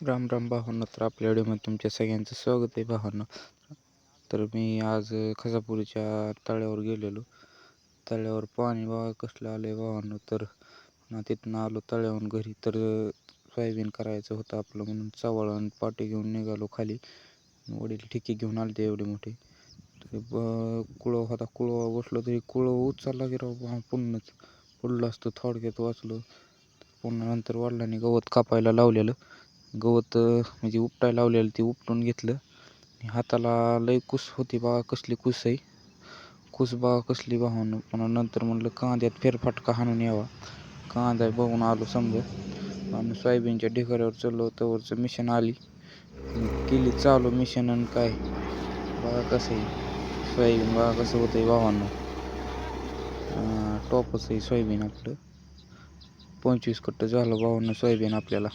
राम राम भावांनो. तर आपल्या व्हिडिओमध्ये तुमच्या सगळ्यांचं स्वागत आहे भावांनो. तर मी आज खसापुरीच्या तळ्यावर गेलेलो. तळ्यावर पाणी बघा कसलं आलं आहे भावांनो. तर तिथनं आलो तळ्यावरून घरी. तर सोयाबीन करायचं होतं आपलं म्हणून चवाळण पाटी घेऊन निघालो खाली. वडील ठिकी घेऊन आले ते एवढे मोठे. तर कुळव होता, कुळवा बसलो तरी कुळव उचलला की राव पुन्हाच पडलं असतं. थोडक्यात वाचलो. पुन्हा नंतर वडिलांनी गवत कापायला लावलेलं. गवत म्हणजे उपटायला लावलेलं ते उपटून घेतलं. हाताला लय कुस होती बघा, कसली कुस आहे. कुस बघा कसली भावानं. पुन्हा नंतर म्हणलं कांद्यात फेरफटका हाणून यावा. कांदा बघून आलो समजा आणि सोयाबीनच्या ढिगाऱ्यावर चाललो. तवरचं मिशन आली, केली चालू मिशन. आणि काय बघा कसं आहे सोयाबीन, बघा कसं होतं आहे भावांनो. टॉपच आहे सोयाबीन आपलं. 25 कट्ट झालं भावांनो सोयाबीन आपल्याला.